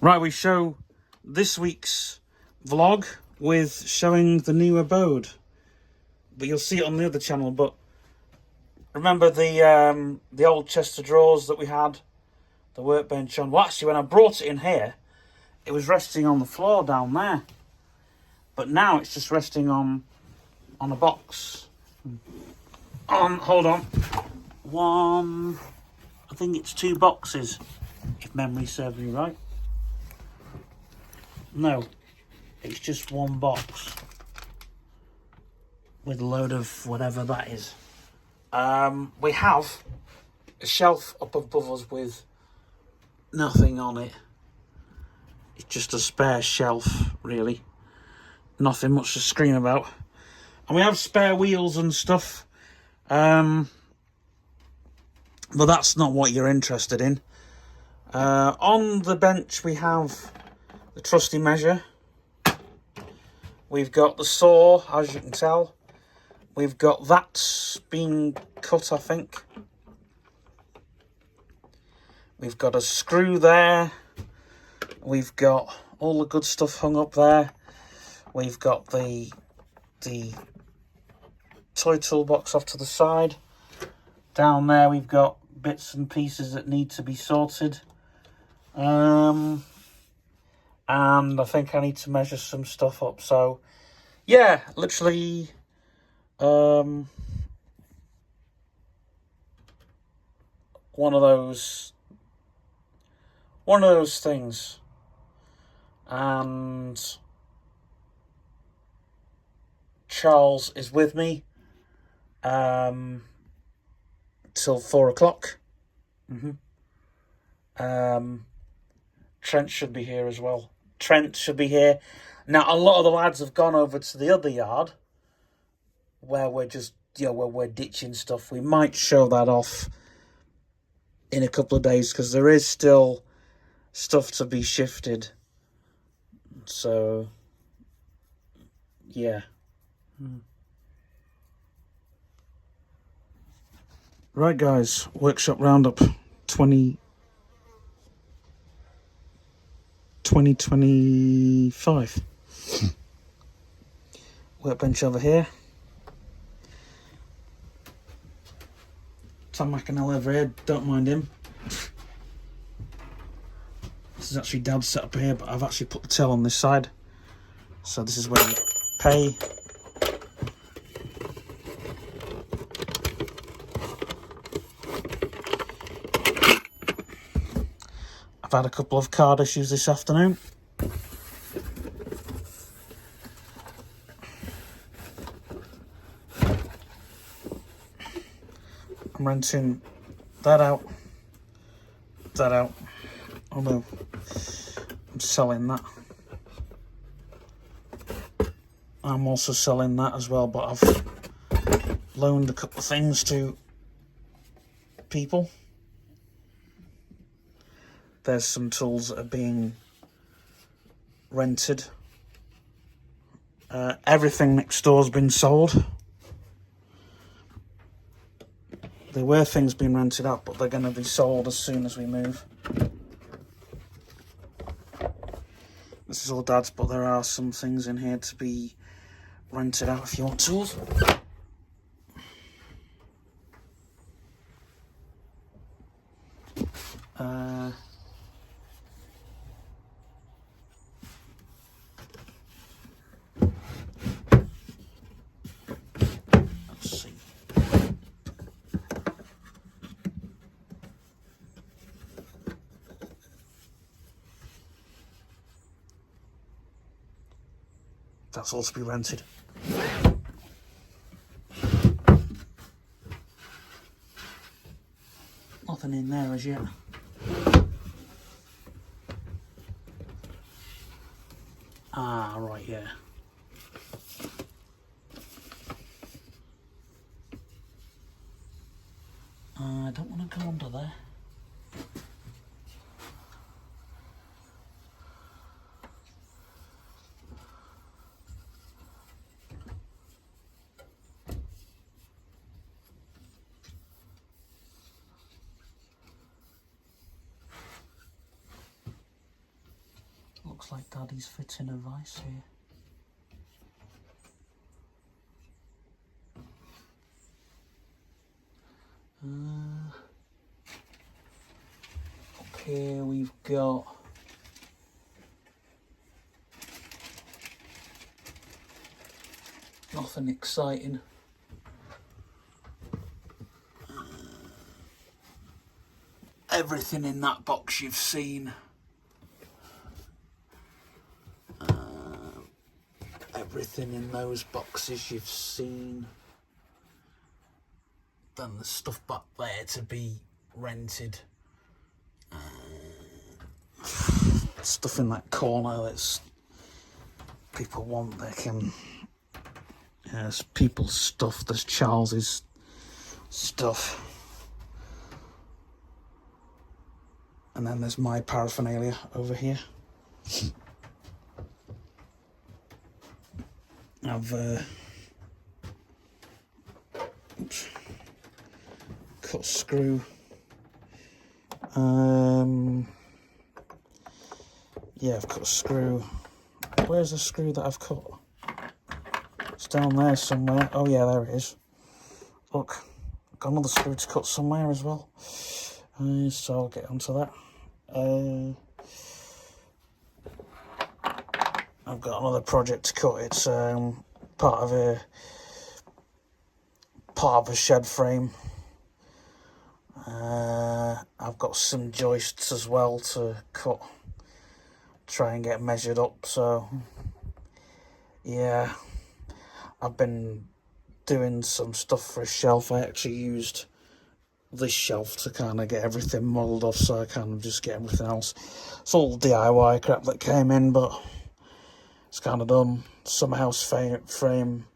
Right, we show this week's vlog with showing the new abode. But you'll see it on the other channel. But remember the old chest of drawers that we had? The workbench on. Well, actually, when I brought it in here, it was resting on the floor down there. But now it's just resting on a box. Hold on. I think it's 2 boxes, if memory serves me right. No, it's just 1 box with a load of whatever that is. We have a shelf up above us with nothing on it. It's just a spare shelf, really. Nothing much to scream about. And we have spare wheels and stuff. But that's not what you're interested in. On the bench we have the trusty measure. We've got the saw, as you can tell. We've got that being cut, I think. We've got a screw there. We've got all the good stuff hung up there. We've got the toy toolbox off to the side. Down there we've got bits and pieces that need to be sorted. And I think I need to measure some stuff up. So, yeah, literally, one of those things. And Charles is with me till 4 o'clock. Trent should be here as well. Trent should be here. Now, a lot of the lads have gone over to the other yard where we're just, where we're ditching stuff. We might show that off in a couple of days because there is still stuff to be shifted. So, yeah. Right, guys. Workshop Roundup 2025. Workbench over here. Tom McAnell over here, don't mind him. This is actually Dad's set up here, but I've actually put the till on this side. So this is where you pay. I've had a couple of card issues this afternoon. I'm renting that out. Oh no, I'm selling that. I'm also selling that as well, but I've loaned a couple of things to people. There's some tools that are being rented. Everything next door's been sold. There were things being rented out, but they're going to be sold as soon as we move. This is all Dad's, but there are some things in here to be rented out if you want tools. Let's see. That's all to be rented. Nothing in there as yet. Ah, right, yeah. I don't want to go under there. Looks like Daddy's fitting a vice here. Up here we've got nothing exciting. Everything in that box you've seen. Everything in those boxes you've seen. Then there's stuff back there to be rented. Stuff in that corner that's people want, they can. There's people's stuff, there's Charles's stuff. And then there's my paraphernalia over here. I've cut a screw. Yeah, I've cut a screw. Where's the screw that I've cut? It's down there somewhere. Oh yeah, there it is. Look, I've got another screw to cut somewhere as well. So I'll get onto that. I've got another project to cut. It's part of a shed frame. I've got some joists as well to cut, try and get measured up. So yeah, I've been doing some stuff for a shelf. I actually used this shelf to kind of get everything modelled off, so I kind of just get everything else. It's all DIY crap that came in, but it's kind of done. Summer house frame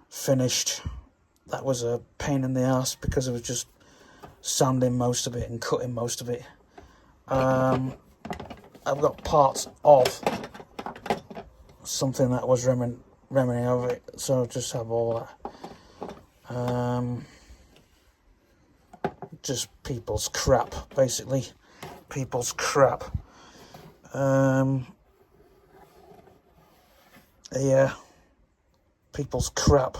finished. That was a pain in the ass because it was just sanding most of it and cutting most of it. I've got parts of something that was remnant of it, so I'll just have all that. Just people's crap, basically. People's crap. Yeah. People's crap.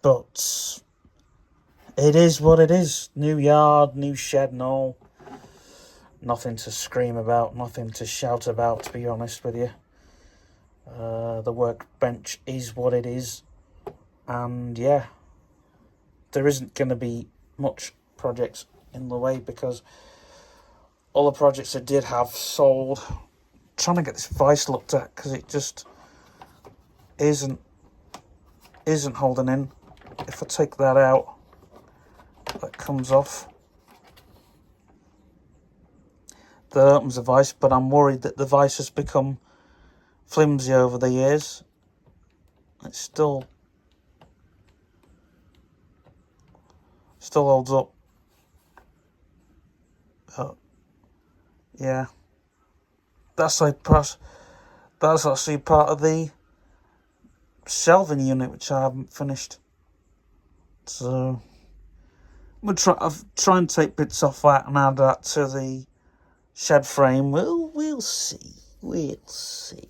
But it is what it is. New yard, new shed and all. Nothing to scream about, nothing to shout about, to be honest with you. The workbench is what it is. And yeah, there isn't going to be much projects in the way because all the projects I did have sold. I'm trying to get this vice looked at because it just isn't holding in. If I take that out, that comes off. That opens the vice, but I'm worried that the vice has become flimsy over the years. It still holds up. Yeah, that's actually part of the shelving unit which I haven't finished. So I'm gonna try and take bits off that and add that to the shed frame. We'll see. We'll see.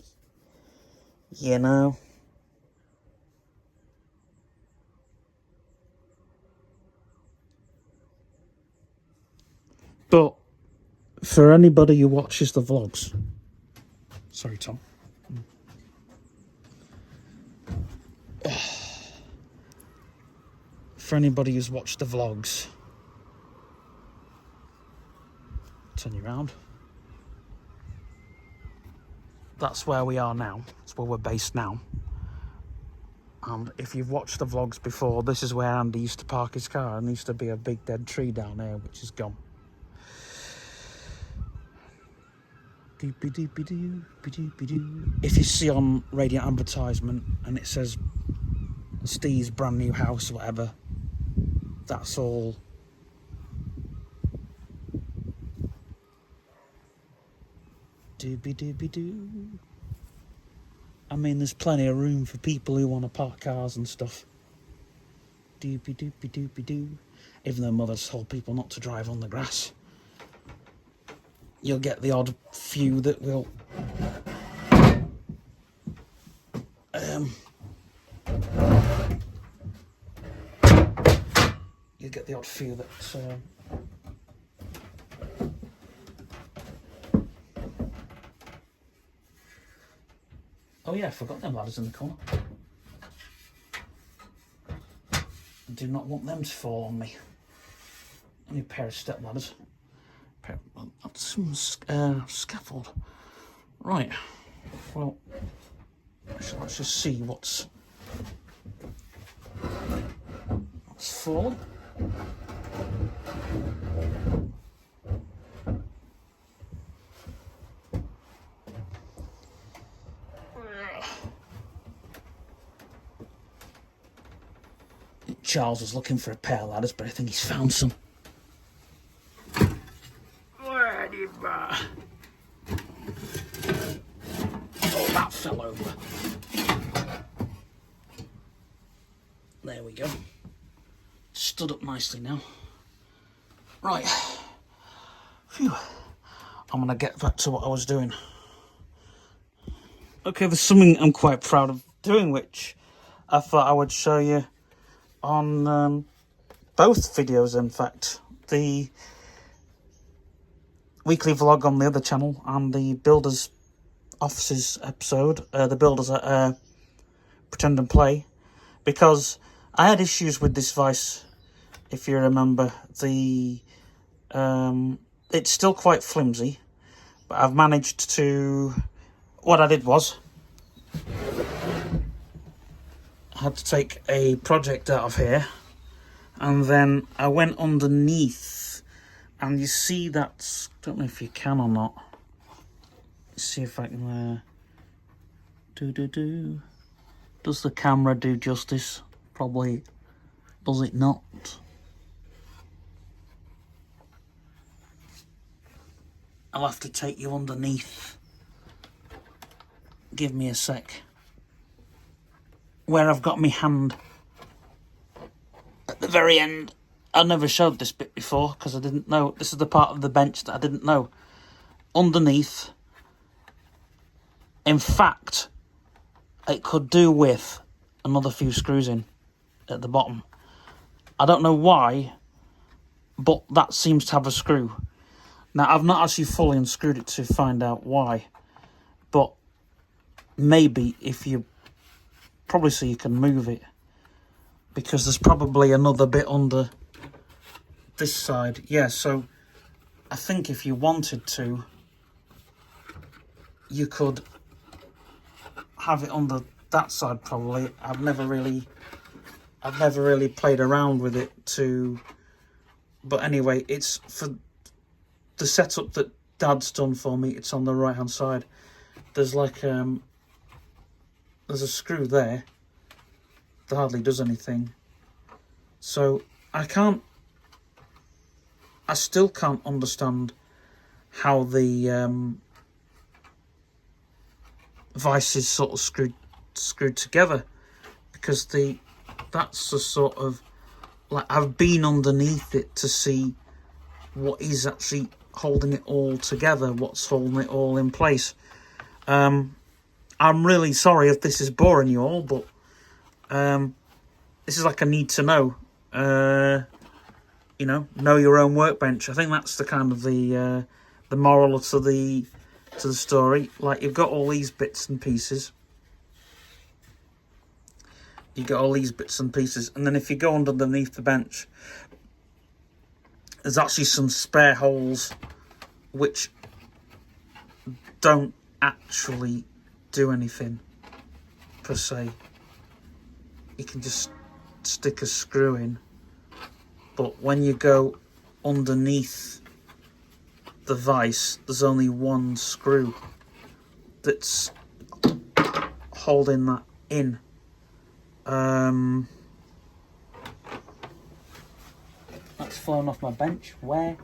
You know. But for anybody who watches the vlogs, sorry, Tom. For anybody who's watched the vlogs, turn you around. That's where we are now. That's where we're based now. And if you've watched the vlogs before, this is where Andy used to park his car, and there used to be a big dead tree down there, which is gone. If you see on Radiant advertisement and it says Steve's brand new house or whatever, that's all doobie-doobie-doo. I mean, there's plenty of room for people who want to park cars and stuff. Doobie-doobie-doobie-doo. even though mothers told people not to drive on the grass. You'll get the odd few that will you get the odd few that oh yeah, I forgot them ladders in the corner. I do not want them to fall on me. I need a pair of step ladders. Some scaffold. Right. Well, let's just see what's fallen. Charles was looking for a pair of ladders, but I think he's found some. Oh, that fell over. There we go. Stood up nicely now. Right. Phew. I'm going to get back to what I was doing. Okay, there's something I'm quite proud of doing, which I thought I would show you on both videos, in fact. The weekly vlog on the other channel and the Builders Offices episode, the Builders at Pretend and Play, because I had issues with this vice, if you remember. It's still quite flimsy, but I've managed to... What I did was, I had to take a project out of here, and then I went underneath, and you see that's... I don't know if you can or not. Let's see if I can... Does the camera do justice? Probably. Does it not? I'll have to take you underneath. Give me a sec. Where I've got my hand at the very end. I never showed this bit before because I didn't know. This is the part of the bench that I didn't know. Underneath, in fact, it could do with another few screws in at the bottom. I don't know why, but that seems to have a screw. Now, I've not actually fully unscrewed it to find out why, but maybe if you... Probably so you can move it, because there's probably another bit under this side. Yeah, so I think if you wanted to, you could have it under that side probably. I've never really played around with it to... But anyway, it's for the setup that Dad's done for me. It's on the right hand side. There's like there's a screw there that hardly does anything. So I still can't understand how the vice is sort of screwed together, because that's the sort of, like, I've been underneath it to see what is actually holding it all together, what's holding it all in place. I'm really sorry if this is boring you all, but this is like a need to know. You know your own workbench. I think that's the kind of the moral to the story. Like, you've got all these bits and pieces. And then if you go underneath the bench, there's actually some spare holes which don't actually do anything per se. You can just stick a screw in, but when you go underneath the vice, there's only one screw that's holding that in. That's fallen off my bench. Where?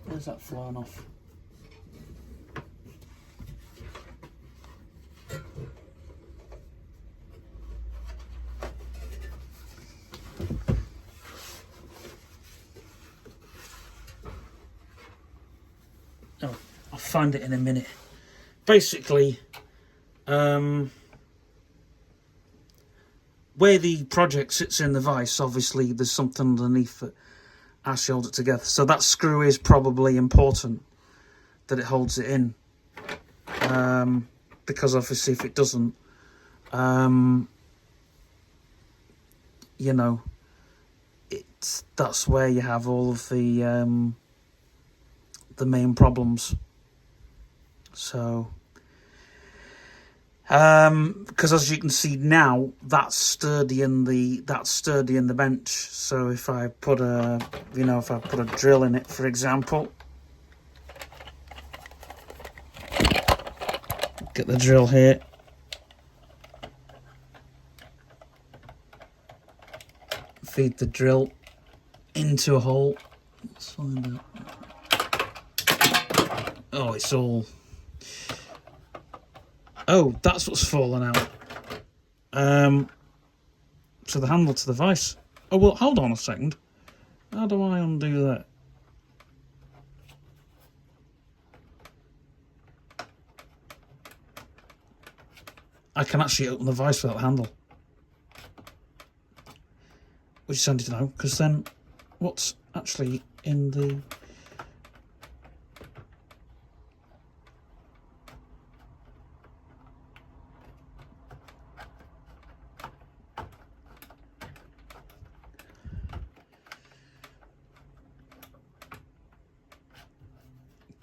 Where's that flown off? find it in a minute. Basically, where the project sits in the vise, obviously there's something underneath that actually holds it together. So that screw is probably important, that it holds it in. Because obviously if it doesn't, you know, that's where you have all of the main problems. So, because as you can see now, that's sturdy in the bench. So if I put a drill in it, for example, get the drill here. Feed the drill into a hole. Let's find out. Oh, it's all. Oh, that's what's fallen out. So the handle to the vise. Oh, well, hold on a second. How do I undo that? I can actually open the vise without the handle. Which is handy to know, because then what's actually in the...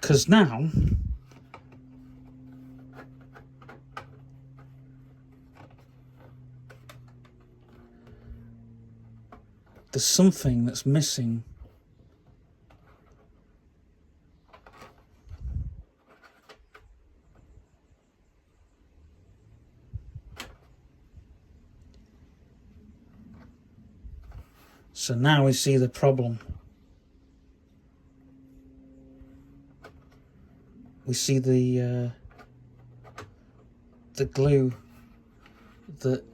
Because now there's something that's missing. So now we see the problem. We see the glue that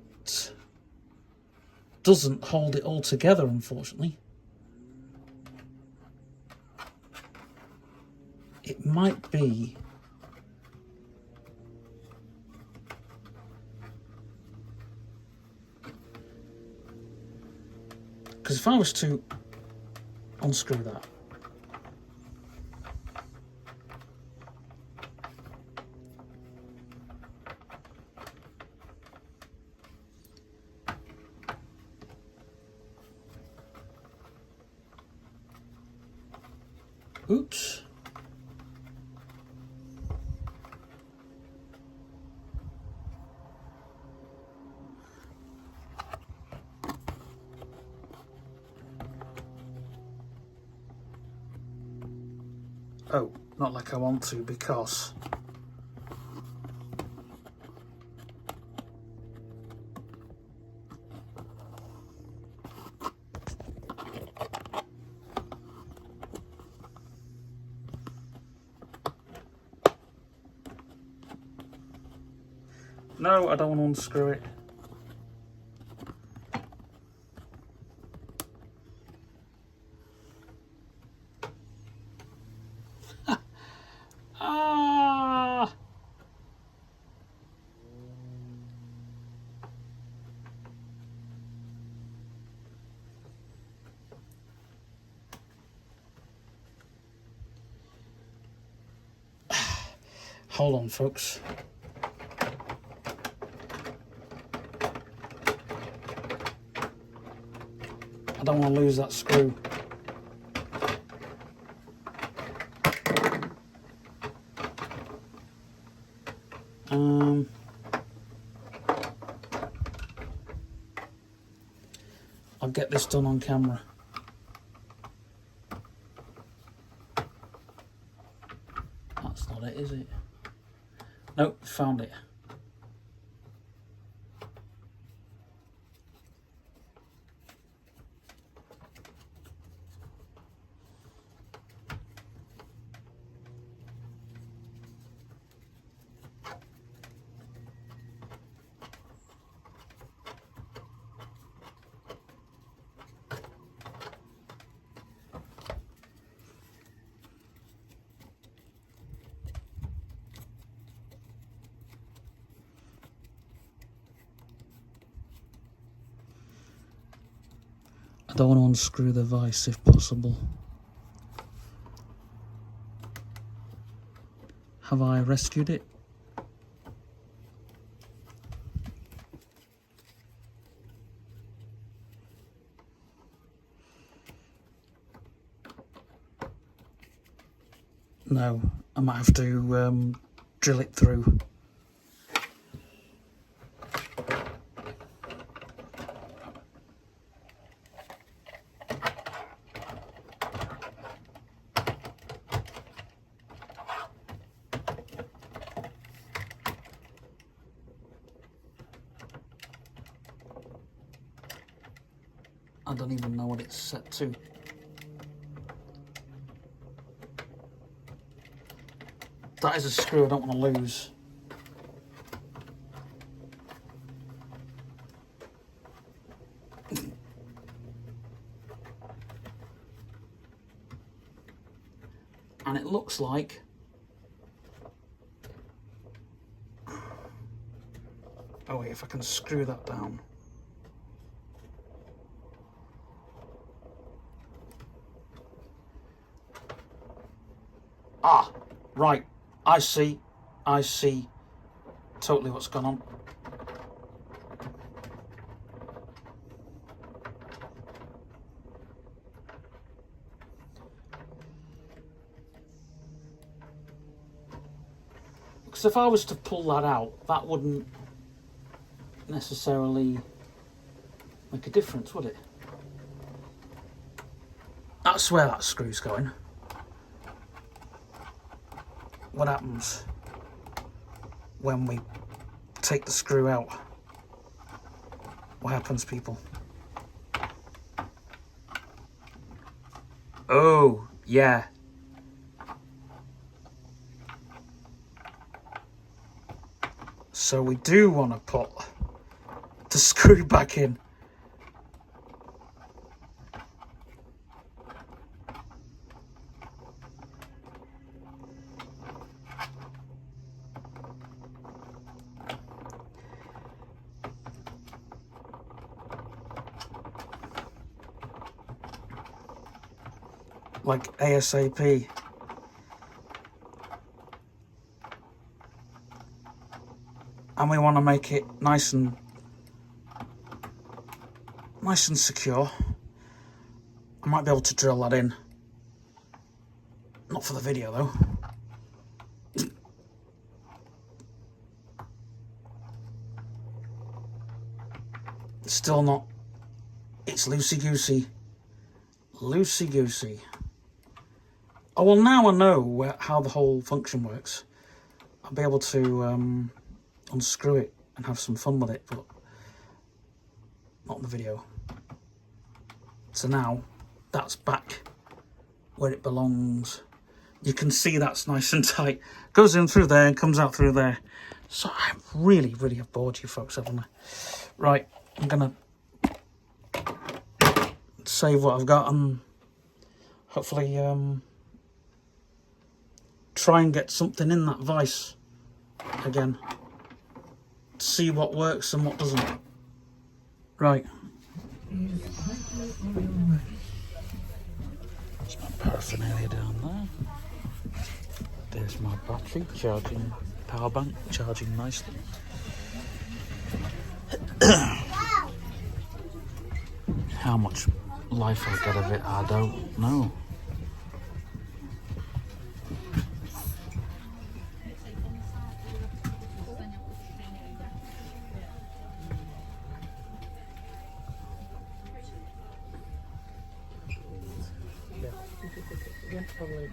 doesn't hold it all together, unfortunately. It might be because if I was to unscrew that, oops. Oh, not like I want to, because no, I don't want to unscrew it. Ah! Hold on, folks. I don't want to lose that screw. I'll get this done on camera. That's not it, is it? Nope, found it. I don't want to unscrew the vice if possible. Have I rescued it? No, I might have to drill it through. I don't even know what it's set to. That is a screw I don't want to lose. And it looks like oh wait, if I can screw that down. Ah, right. I see totally what's gone on. Because if I was to pull that out, that wouldn't necessarily make a difference, would it? That's where that screw's going. What happens when we take the screw out? What happens, people? Oh, yeah. So we do want to put the screw back in. Like ASAP. And we want to make it nice and secure. I might be able to drill that in. Not for the video though. Still not. It's loosey-goosey. Loosey-goosey. Oh, well, now I know how the whole function works. I'll be able to unscrew it and have some fun with it, but not in the video. So now that's back where it belongs. You can see that's nice and tight. Goes in through there and comes out through there. So I really have bored you folks, haven't I? Right, I'm gonna save what I've got and hopefully try and get something in that vice again. See what works and what doesn't. Right. There's my paraphernalia down there. There's my battery charging, power bank charging nicely. How much life I get of it, I don't know. Yeah, probably that.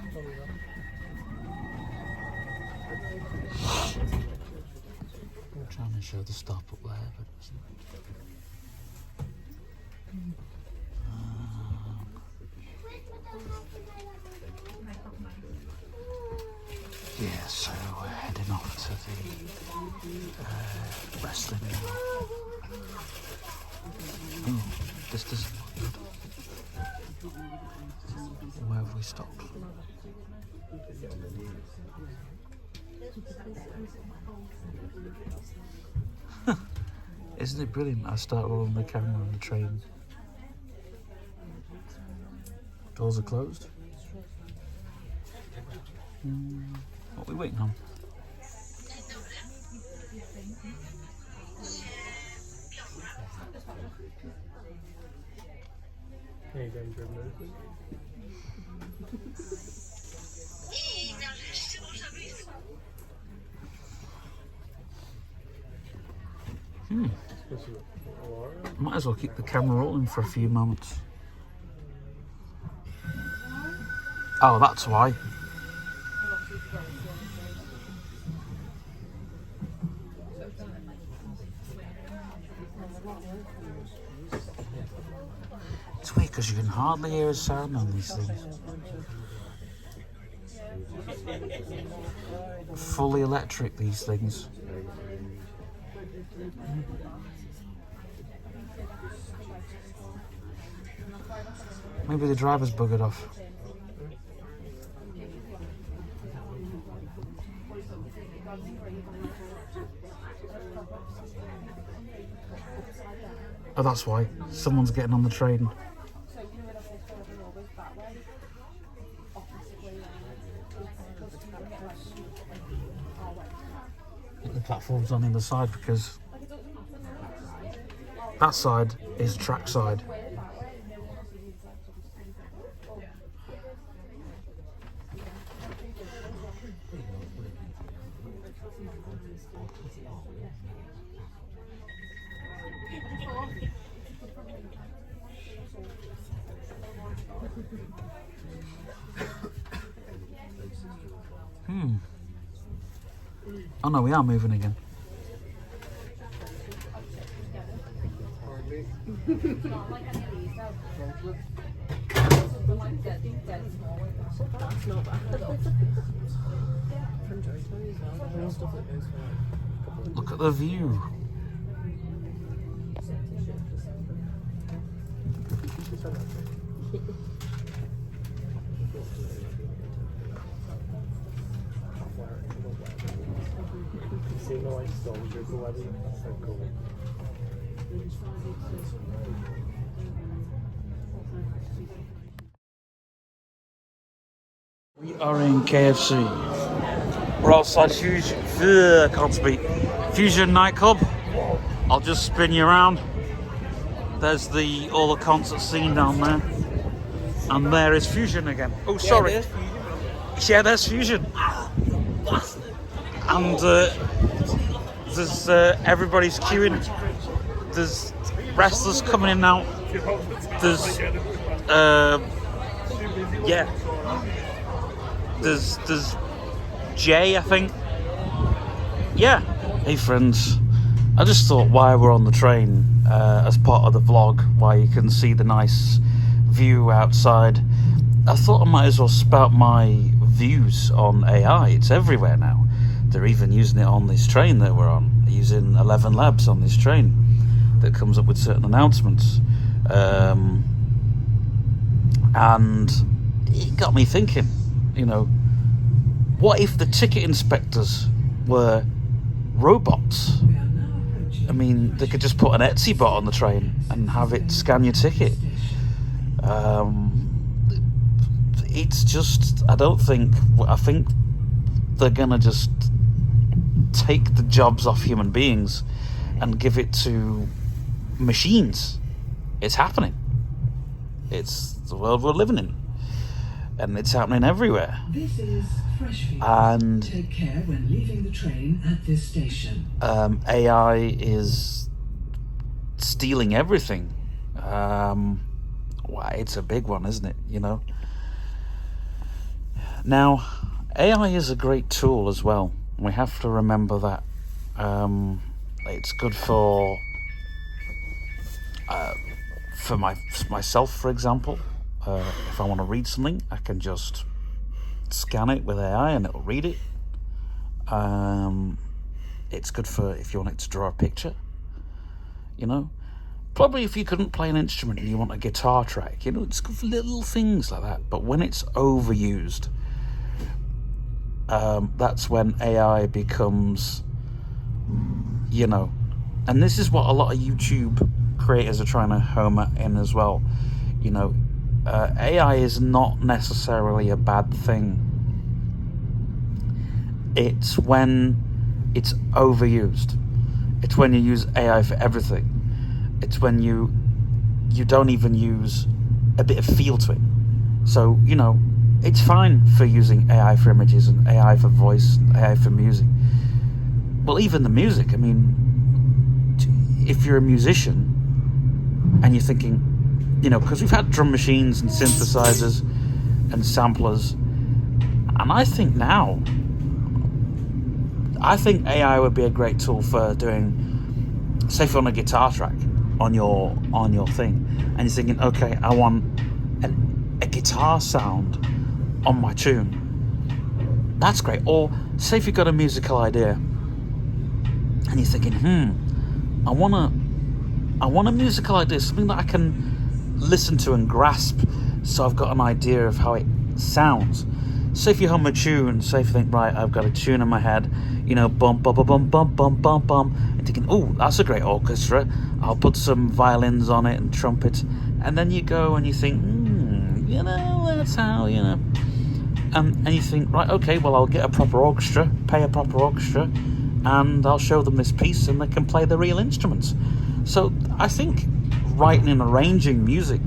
I'm trying to show the stop up there, but it doesn't. Yeah, so we're heading off to the wrestling now. Oh, this doesn't look good. Where have we stopped? Isn't it brilliant? I start rolling the camera on the train. Doors are closed. What are we waiting on? Might as well keep the camera rolling for a few moments. Oh, that's why. It's weird because you can hardly hear a sound on these things. Fully electric, these things. Maybe the driver's buggered off. Oh, that's why. Someone's getting on the train. The platform's on the other side because that side is track side. Oh no, we are moving again. Look at the view. We are in KFC. We're outside Fusion. I can't speak. Fusion nightclub. I'll just spin you around. There's all the concert scene down there, and there is Fusion again. Oh, sorry. Yeah, there's Fusion. And there's everybody's queuing. There's wrestlers coming in and out. There's yeah. There's Jay, I think. Yeah. Hey friends. I just thought while we're on the train, as part of the vlog, while you can see the nice view outside, I thought I might as well spout my views on AI. It's everywhere now. They're even using it on this train that we're on. They're using 11 Labs on this train that comes up with certain announcements. And it got me thinking, you know, what if the ticket inspectors were robots? I mean, they could just put an Etsy bot on the train and have it scan your ticket. It's just, I think they're gonna just take the jobs off human beings and give it to machines. It's happening. It's the world we're living in, and it's happening everywhere. This is Freshfield. And take care when leaving the train at this station. AI is stealing everything. Well, it's a big one, isn't it? You know. Now, AI is a great tool as well. We have to remember that. It's good for myself, for example. If I want to read something, I can just scan it with AI and it'll read it. It's good for if you want it to draw a picture, you know. Probably if you couldn't play an instrument and you want a guitar track, you know, it's good for little things like that. But when it's overused, that's when AI becomes, you know, and this is what a lot of YouTube creators are trying to home in as well. You know, AI is not necessarily a bad thing. It's when it's overused. It's when you use AI for everything. It's when you don't even use a bit of feel to it. So, it's fine for using AI for images and AI for voice, and AI for music. Well, even the music, I mean, if you're a musician and you're thinking, because we've had drum machines and synthesizers and samplers, and I think AI would be a great tool for doing, say, if you're on a guitar track on your thing, and you're thinking, okay, I want a guitar sound on my tune. That's great. Or say if you've got a musical idea and you're thinking, I want a musical idea, something that I can listen to and grasp, so I've got an idea of how it sounds. Say if you hum a tune, say if you think, right, I've got a tune in my head, bum bum bum bum bum bum bum bum, and thinking, oh, that's a great orchestra, I'll put some violins on it and trumpets, and then you go and you think, that's how, and you think, right, okay, well, I'll get a proper orchestra, pay a proper orchestra, and I'll show them this piece and they can play the real instruments. So I think writing and arranging music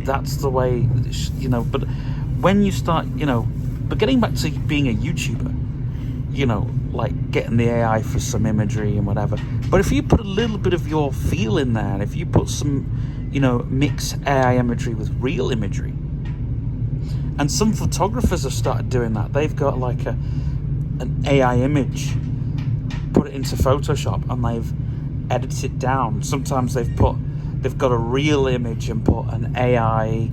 that's the way, but when you start, but getting back to being a YouTuber, like getting the AI for some imagery and whatever, but if you put a little bit of your feel in there, and if you put some, mix AI imagery with real imagery, and some photographers have started doing that. They've got like an AI image, put it into Photoshop, and they've edited it down. Sometimes they've got a real image and put an AI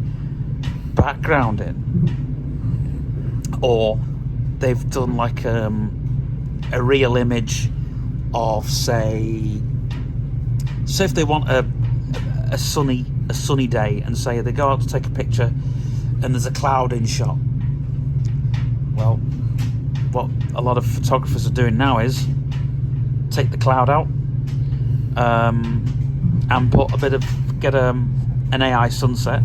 background in, or they've done like a real image of, say if they want a sunny day, and say they go out to take a picture and there's a cloud in shot. Well, what a lot of photographers are doing now is take the cloud out, and get an AI sunset,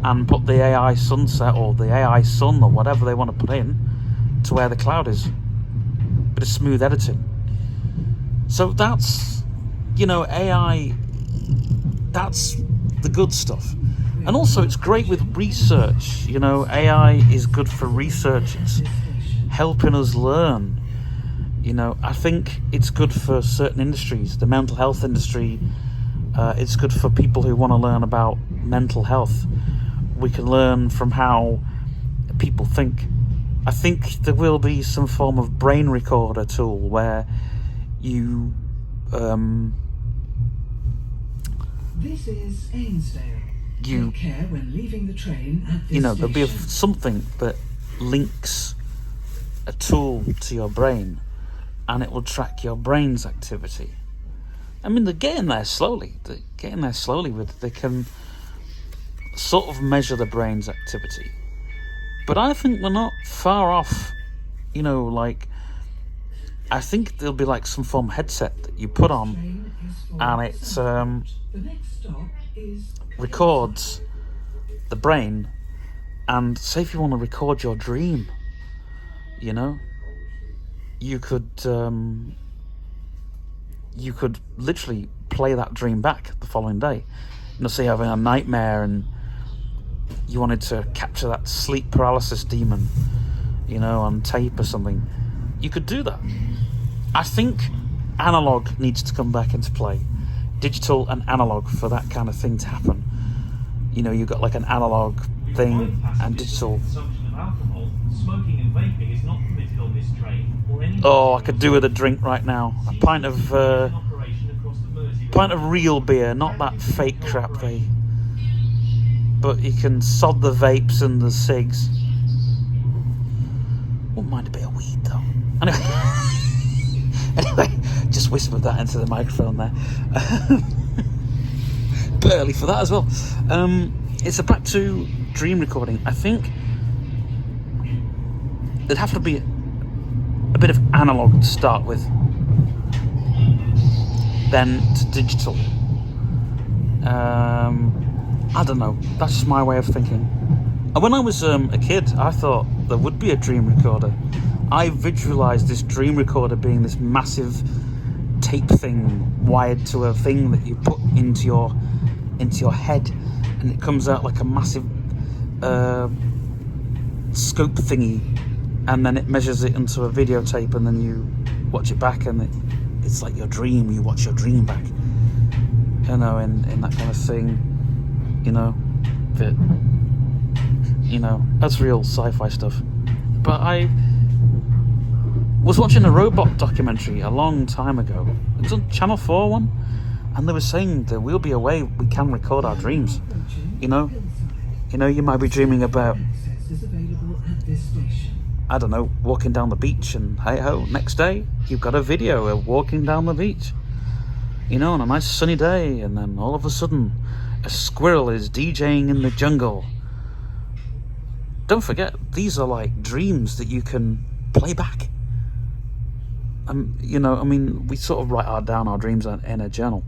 and put the AI sunset or the AI sun or whatever they want to put in to where the cloud is. Bit of smooth editing. So that's, AI, that's the good stuff. And also it's great with research. AI is good for research. It's helping us learn. I think it's good for certain industries. The mental health industry, it's good for people who want to learn about mental health. We can learn from how people think. I think there will be some form of brain recorder tool where you This is Ainsdale. Take care when leaving the train at this there'll be station. something that links a tool to your brain, and it will track your brain's activity. I mean, they're getting there slowly. They can sort of measure the brain's activity. But I think we're not far off, I think there'll be like some form of headset that you put on, Train is for and it Sunderland. The next stop is records the brain, and say if you want to record your dream, you could literally play that dream back the following day. Say you're having a nightmare and you wanted to capture that sleep paralysis demon, on tape or something, you could do that. I think analog needs to come back into play. Digital and analog for that kind of thing to happen. You've got like an analog thing and digital. Oh, I could do with a drink right now. A pint of real beer, not that fake crap but you can sod the vapes and the cigs. Wouldn't mind a bit of weed though. Anyway, just whispered that into the microphone there. Bit early for that as well. It's back to dream recording. I think there'd have to be a bit of analog to start with, then to digital. I don't know. That's just my way of thinking. And when I was a kid, I thought there would be a dream recorder. I visualised this dream recorder being this massive tape thing wired to a thing that you put into your head, and it comes out like a massive scope thingy, and then it measures it into a videotape, and then you watch it back, and it's like your dream. You watch your dream back, you know, in that kind of thing, you know. That, you know, that's real sci-fi stuff. But I was watching a robot documentary a long time ago. It was on Channel 4 one, and they were saying there will be a way we can record our dreams. You know, you might be dreaming about, I don't know, walking down the beach, and hey ho, next day you've got a video of walking down the beach, you know, on a nice sunny day, and then all of a sudden a squirrel is DJing in the jungle. Don't forget, these are like dreams that you can play back. You know, I mean, we sort of write down our dreams in a journal.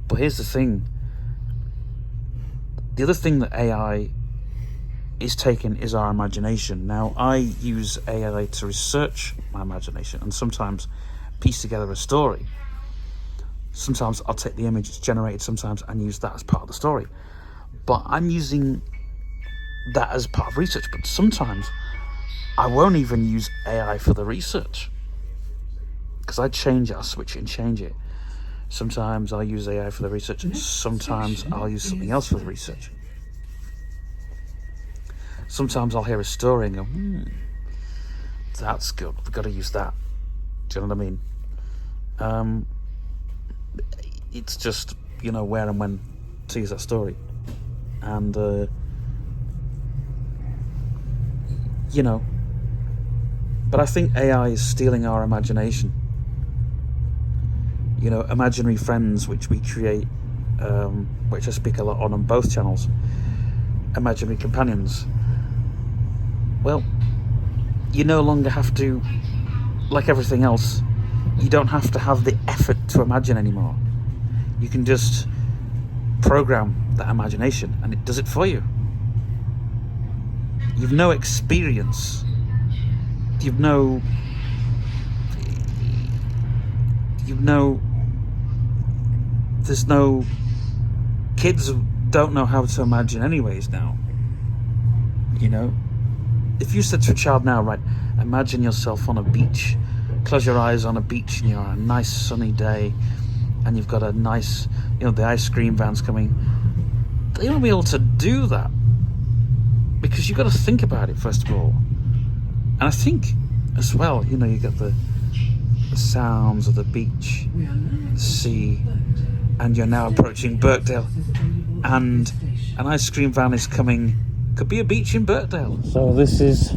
But here's the thing. The other thing that AI is taking is our imagination. Now, I use AI to research my imagination and sometimes piece together a story. Sometimes I'll take the image it's generated sometimes and use that as part of the story. But I'm using that as part of research. But sometimes I won't even use AI for the research, because I change it, I'll switch it and change it. Sometimes I'll use AI for the research, and sometimes I'll use something else for the research. Sometimes I'll hear a story and go, that's good, we've got to use that. Do you know what I mean? It's just, you know, where and when to use that story. And, you know, but I think AI is stealing our imagination. You know, imaginary friends, which we create, which I speak a lot on both channels, imaginary companions. Well, you no longer have to, like everything else, you don't have to have the effort to imagine anymore. You can just program that imagination and it does it for you. You've no experience. There's no, kids don't know how to imagine anyways now. You know, if you said to a child now, right, imagine yourself on a beach, close your eyes on a beach, and you're on a nice sunny day, and you've got a nice, you know, the ice cream van's coming, they won't be able to do that, because you've got to think about it first of all. And I think as well, you know, you get the sounds of the beach, the sea, and you're now approaching Birkdale, and an ice cream van is coming. Could be a beach in Birkdale. So this is...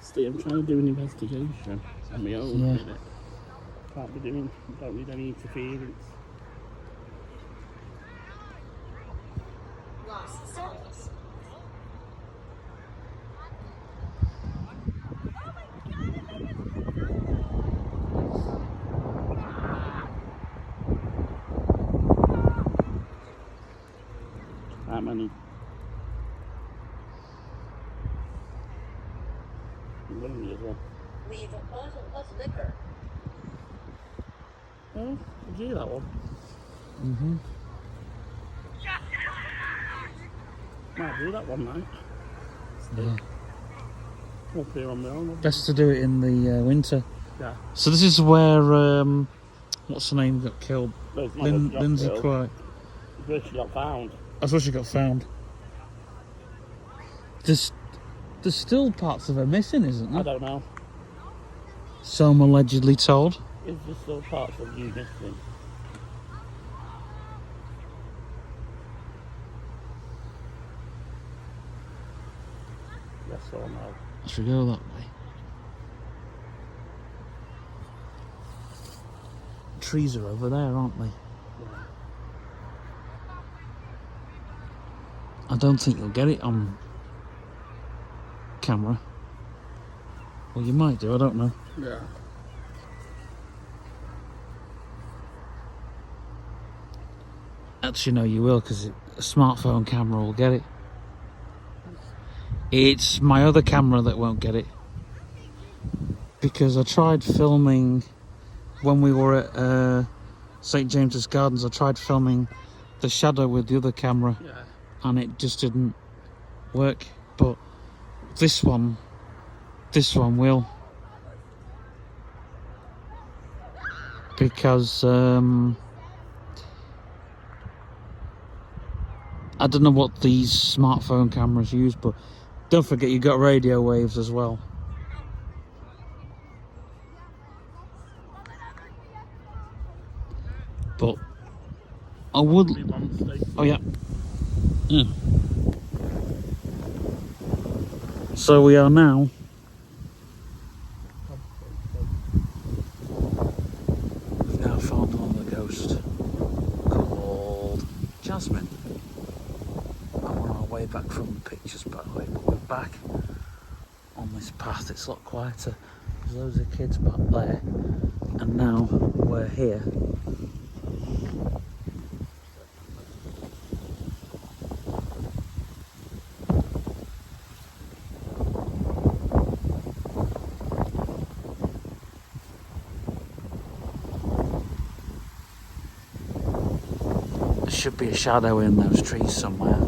See, I'm trying to do an investigation on my own. Yeah. Really. Don't need any interference. Lost service. That many. Lovely as well. Leave a bottle of liquor. Oh, did you hear that one? Mm-hmm. Might do that one night. Yeah. Up here on my own. Best to do it in the winter. Yeah. So this is where what's her name got killed? But it's not a job Lindsay girl. Quite. It's where she got found. That's where she got found. There's still parts of her missing, isn't I there? don't know. So I'm allegedly told. Is there still parts of you missing? Yes or no? Should we go that way? Trees are over there, aren't they? Yeah. I don't think you'll get it on camera. Well, you might do, I don't know. Yeah. Actually, no, you will, because a smartphone camera will get it. It's my other camera that won't get it. Because I tried filming when we were at St. James's Gardens. I tried filming the shadow with the other camera, and it just didn't work. But this one will. Because I don't know what these smartphone cameras use, but don't forget you got radio waves as well. But I would. Oh yeah. So we are now. We've now found another ghost called Jasmine. I'm on our way back from the pictures, by the way, but we're back on this path. It's a lot quieter. There's loads of kids back there, and now we're here. There should be a shadow in those trees somewhere.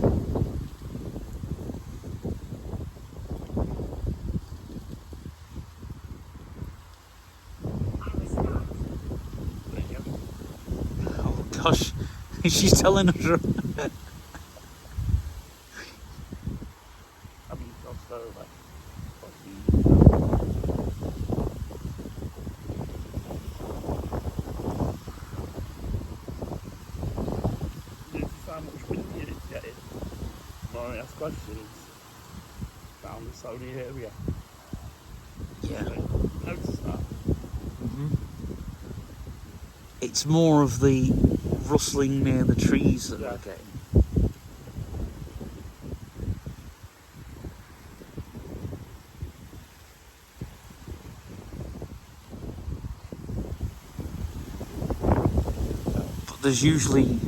Oh gosh, she's telling us. Ask questions down the Sony area. Yeah. Notice that. It's more of the rustling near the trees that we're getting. But there's usually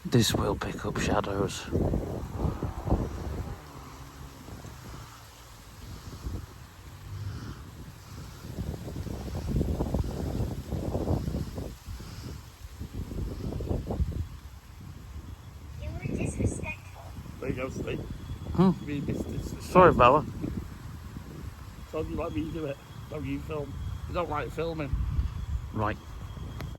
this will pick up shadows. You were disrespectful. There you go, Steve. Huh? Really disrespectful. Sorry, Bella. So you let me do it. Don't you film. You don't like filming. Right.